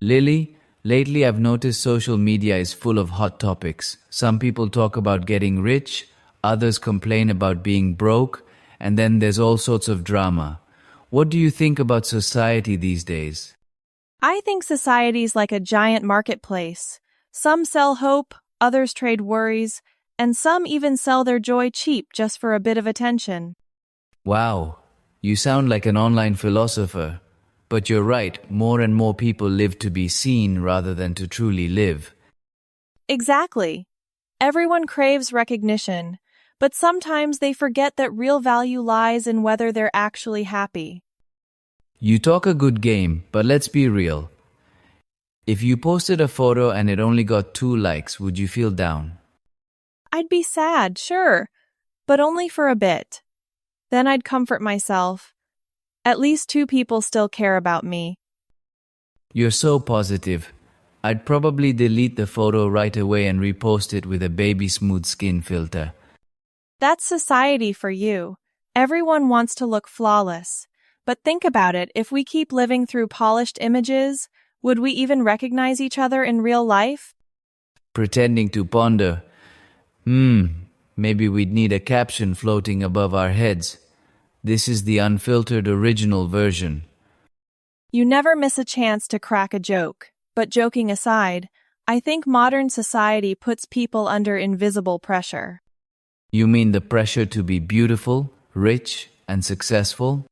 Lily, lately I've noticed social media is full of hot topics. Some people talk about getting rich, others complain about being broke, and then there's all sorts of drama. What do you think about society these days? I think society's like a giant marketplace. Some sell hope, others trade worries, and some even sell their joy cheap just for a bit of attention. Wow, you sound like an online philosopher. But you're right, more and more people live to be seen rather than to truly live. Exactly. Everyone craves recognition, but sometimes they forget that real value lies in whether they're actually happy. You talk a good game, but let's be real. If you posted a photo and it only got 2 likes, would you feel down? I'd be sad, sure, but only for a bit. Then I'd comfort myself. At least 2 people still care about me. You're so positive. I'd probably delete the photo right away and repost it with a baby smooth skin filter. That's society for you. Everyone wants to look flawless. But think about it, if we keep living through polished images, would we even recognize each other in real life? Pretending to ponder. Maybe we'd need a caption floating above our heads. This is the unfiltered original version. You never miss a chance to crack a joke. But joking aside, I think modern society puts people under invisible pressure. You mean the pressure to be beautiful, rich, and successful?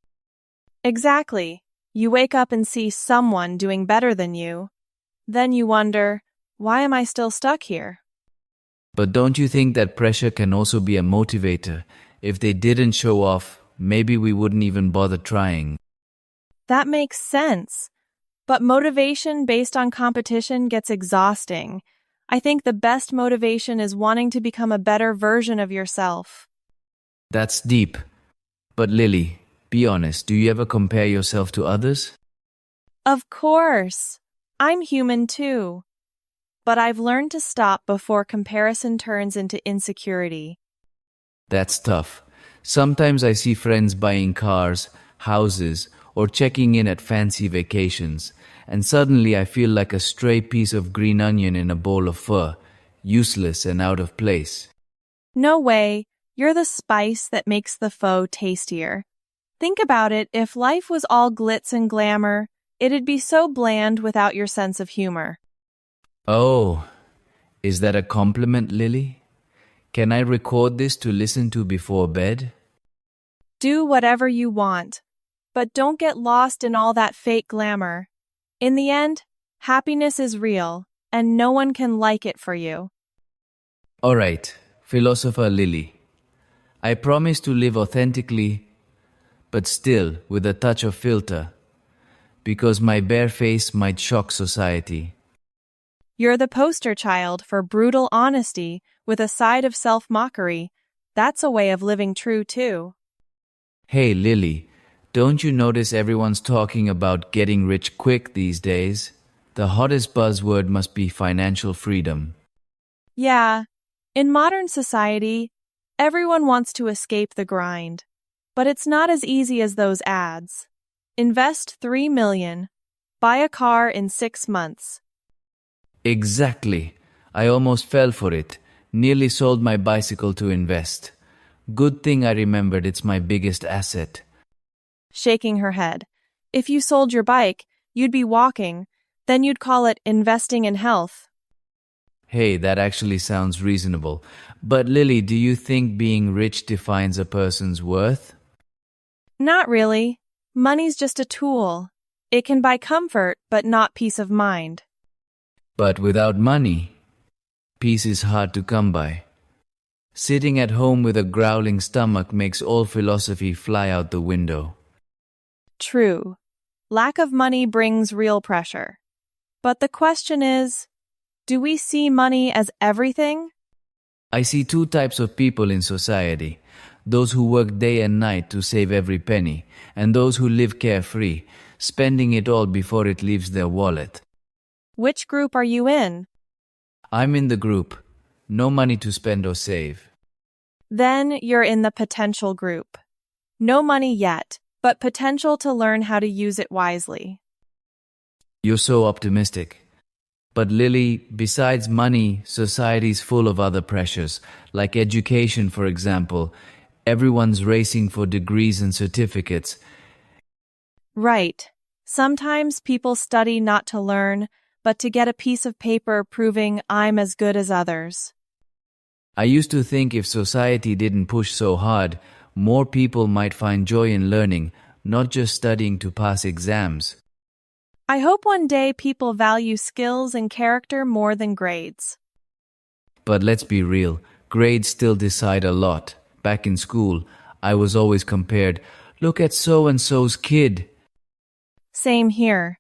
Exactly. You wake up and see someone doing better than you. Then you wonder, why am I still stuck here? But don't you think that pressure can also be a motivator? If they didn't show off, maybe we wouldn't even bother trying. That makes sense. But motivation based on competition gets exhausting. I think the best motivation is wanting to become a better version of yourself. That's deep. But Lily, be honest, do you ever compare yourself to others? Of course. I'm human too. But I've learned to stop before comparison turns into insecurity. That's tough. Sometimes I see friends buying cars, houses, or checking in at fancy vacations, and suddenly I feel like a stray piece of green onion in a bowl of pho, useless and out of place. No way, you're the spice that makes the pho tastier. Think about it, if life was all glitz and glamour, it'd be so bland without your sense of humor. Oh, is that a compliment, Lily? Can I record this to listen to before bed? Do whatever you want, but don't get lost in all that fake glamour. In the end, happiness is real, and no one can like it for you. All right, philosopher Lily. I promise to live authentically, but still with a touch of filter, because my bare face might shock society. You're the poster child for brutal honesty with a side of self-mockery. That's a way of living true too. Hey Lily, don't you notice everyone's talking about getting rich quick these days? The hottest buzzword must be financial freedom. Yeah, in modern society, everyone wants to escape the grind. But it's not as easy as those ads. Invest $3 million. Buy a car in 6 months. Exactly. I almost fell for it. Nearly sold my bicycle to invest. Good thing I remembered it's my biggest asset. Shaking her head. If you sold your bike, you'd be walking. Then you'd call it investing in health. Hey, that actually sounds reasonable. But Lily, do you think being rich defines a person's worth? Not really. Money's just a tool. It can buy comfort, but not peace of mind. But without money, peace is hard to come by. Sitting at home with a growling stomach makes all philosophy fly out the window. True. Lack of money brings real pressure. But the question is, do we see money as everything? I see 2 types of people in society. Those who work day and night to save every penny, and those who live carefree, spending it all before it leaves their wallet. Which group are you in? I'm in the group. No money to spend or save. Then you're in the potential group. No money yet, but potential to learn how to use it wisely. You're so optimistic. But Lily, besides money, society's full of other pressures, like education, for example. Everyone's racing for degrees and certificates. Right. Sometimes people study not to learn, but to get a piece of paper proving I'm as good as others. I used to think if society didn't push so hard, more people might find joy in learning, not just studying to pass exams. I hope one day people value skills and character more than grades. But let's be real, grades still decide a lot. Back in school, I was always compared, look at so-and-so's kid. Same here.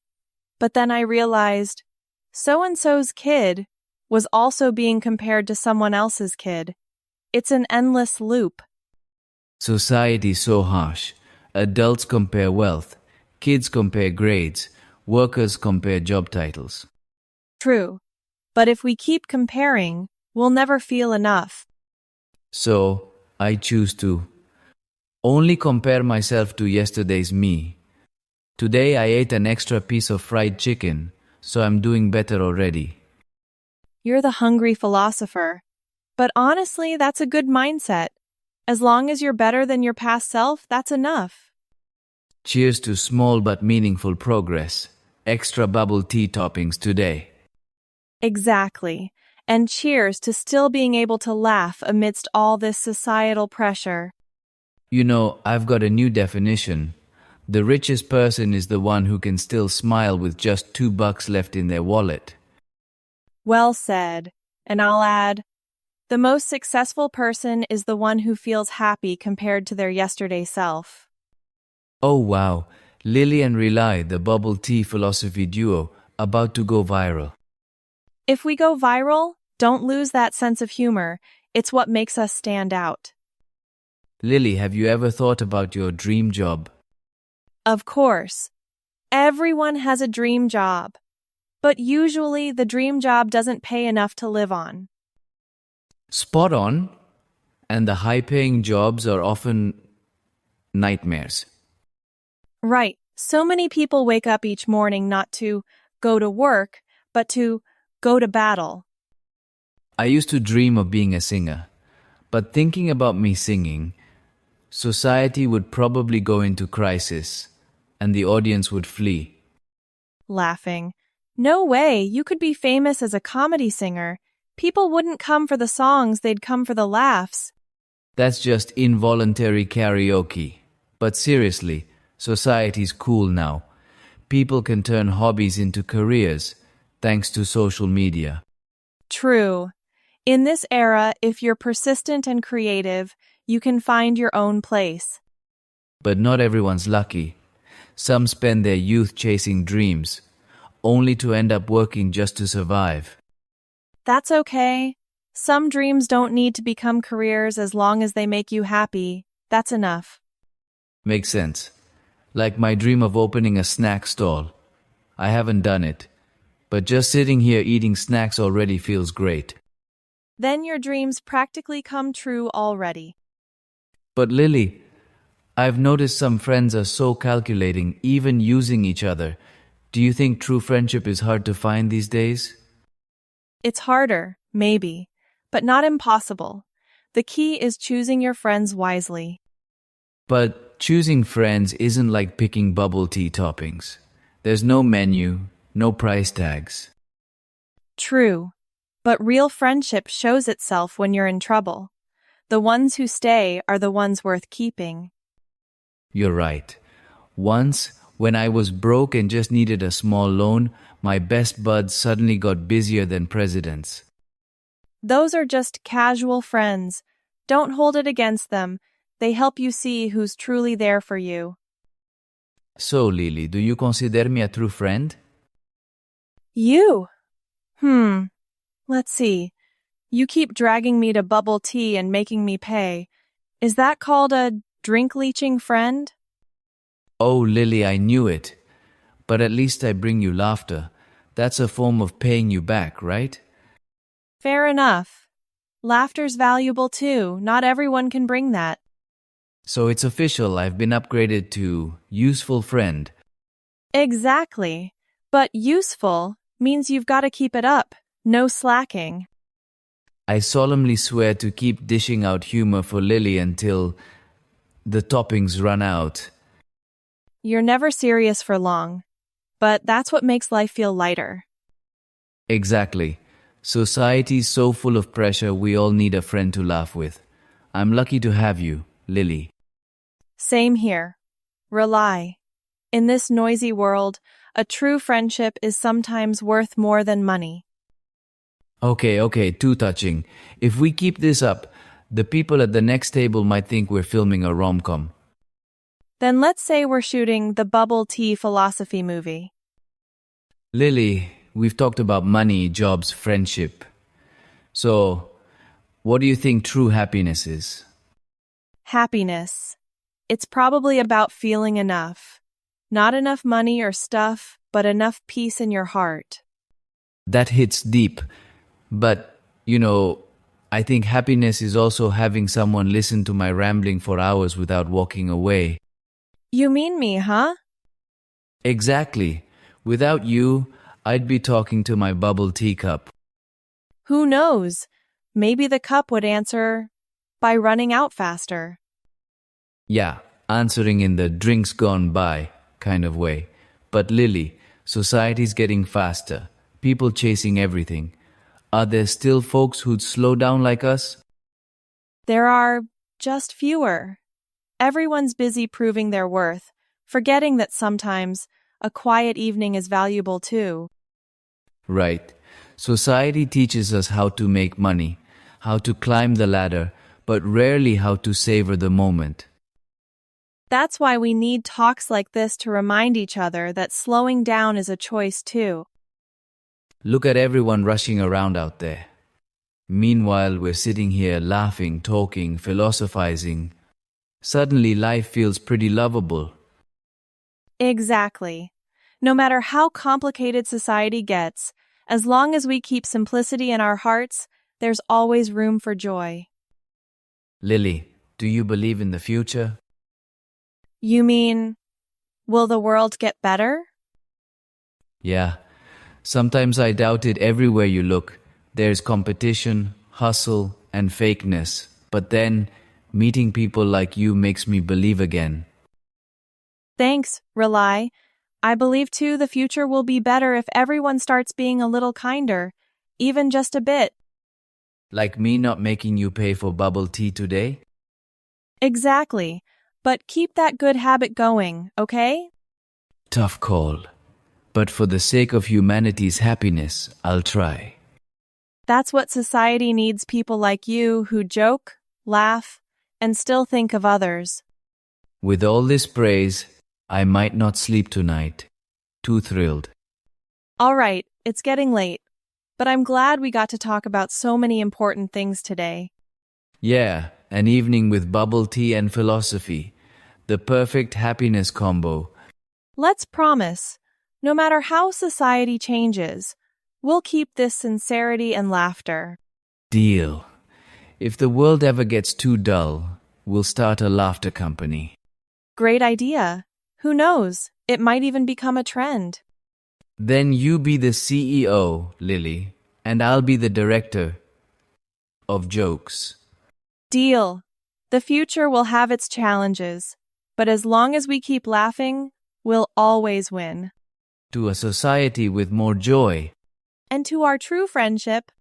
But then I realized, so-and-so's kid was also being compared to someone else's kid. It's an endless loop. Society's so harsh. Adults compare wealth, kids compare grades, workers compare job titles. True. But if we keep comparing, we'll never feel enough. So, I choose to only compare myself to yesterday's me. Today I ate an extra piece of fried chicken, so I'm doing better already. You're the hungry philosopher. But honestly, that's a good mindset. As long as you're better than your past self, that's enough. Cheers to small but meaningful progress. Extra bubble tea toppings today. Exactly. And cheers to still being able to laugh amidst all this societal pressure. You know, I've got a new definition. The richest person is the one who can still smile with just $2 left in their wallet. Well said. And I'll add, the most successful person is the one who feels happy compared to their yesterday self. Oh wow, Lily and Rely, the bubble tea philosophy duo, about to go viral. If we go viral, don't lose that sense of humor. It's what makes us stand out. Lily, have you ever thought about your dream job? Of course. Everyone has a dream job. But usually the dream job doesn't pay enough to live on. Spot on. And the high-paying jobs are often nightmares. Right. So many people wake up each morning not to go to work, but to go to battle. I used to dream of being a singer. But thinking about me singing, society would probably go into crisis, and the audience would flee. Laughing. No way, you could be famous as a comedy singer. People wouldn't come for the songs, they'd come for the laughs. That's just involuntary karaoke. But seriously, society's cool now. People can turn hobbies into careers, thanks to social media. True. In this era, if you're persistent and creative, you can find your own place. But not everyone's lucky. Some spend their youth chasing dreams, only to end up working just to survive. That's okay. Some dreams don't need to become careers as long as they make you happy. That's enough. Makes sense. Like my dream of opening a snack stall. I haven't done it, but just sitting here eating snacks already feels great. Then your dreams practically come true already. But Lily, I've noticed some friends are so calculating, even using each other. Do you think true friendship is hard to find these days? It's harder, maybe, but not impossible. The key is choosing your friends wisely. But choosing friends isn't like picking bubble tea toppings. There's no menu, no price tags. True, but real friendship shows itself when you're in trouble. The ones who stay are the ones worth keeping. You're right. Once, when I was broke and just needed a small loan, my best buds suddenly got busier than presidents. Those are just casual friends. Don't hold it against them. They help you see who's truly there for you. So, Lily, do you consider me a true friend? You? Let's see. You keep dragging me to bubble tea and making me pay. Is that called a drink-leeching friend? Oh, Lily, I knew it. But at least I bring you laughter. That's a form of paying you back, right? Fair enough. Laughter's valuable too. Not everyone can bring that. So it's official, I've been upgraded to useful friend. Exactly. But useful means you've got to keep it up, no slacking. I solemnly swear to keep dishing out humor for Lily until the toppings run out. You're never serious for long, but that's what makes life feel lighter. Exactly. Society's so full of pressure, we all need a friend to laugh with. I'm lucky to have you, Lily. Same here. Rely. In this noisy world, a true friendship is sometimes worth more than money. Okay, too touching. If we keep this up, the people at the next table might think we're filming a rom-com. Then let's say we're shooting the bubble tea philosophy movie. Lily, we've talked about money, jobs, friendship. So, what do you think true happiness is? Happiness. It's probably about feeling enough. Not enough money or stuff, but enough peace in your heart. That hits deep. But, I think happiness is also having someone listen to my rambling for hours without walking away. You mean me, huh? Exactly. Without you, I'd be talking to my bubble tea cup. Who knows? Maybe the cup would answer by running out faster. Yeah, answering in the drinks gone by kind of way. But Lily, society's getting faster. People chasing everything. Are there still folks who'd slow down like us? There are just fewer. Everyone's busy proving their worth, forgetting that sometimes a quiet evening is valuable too. Right. Society teaches us how to make money, how to climb the ladder, but rarely how to savor the moment. That's why we need talks like this to remind each other that slowing down is a choice too. Look at everyone rushing around out there. Meanwhile, we're sitting here laughing, talking, philosophizing. Suddenly, life feels pretty lovable. Exactly. No matter how complicated society gets, as long as we keep simplicity in our hearts, there's always room for joy. Lily, do you believe in the future? You mean, will the world get better? Yeah. Sometimes I doubt it everywhere you look. There's competition, hustle, and fakeness. But then, meeting people like you makes me believe again. Thanks, Rely. I believe too the future will be better if everyone starts being a little kinder, even just a bit. Like me not making you pay for bubble tea today? Exactly. But keep that good habit going, okay? Tough call. But for the sake of humanity's happiness, I'll try. That's what society needs, people like you who joke, laugh, and still think of others. With all this praise, I might not sleep tonight. Too thrilled. All right, it's getting late, but I'm glad we got to talk about so many important things today. Yeah, an evening with bubble tea and philosophy. The perfect happiness combo. Let's promise, no matter how society changes, we'll keep this sincerity and laughter. Deal. If the world ever gets too dull, we'll start a laughter company. Great idea. Who knows? It might even become a trend. Then you be the CEO, Lily, and I'll be the director of jokes. Deal. The future will have its challenges, but as long as we keep laughing, we'll always win. To a society with more joy. And to our true friendship,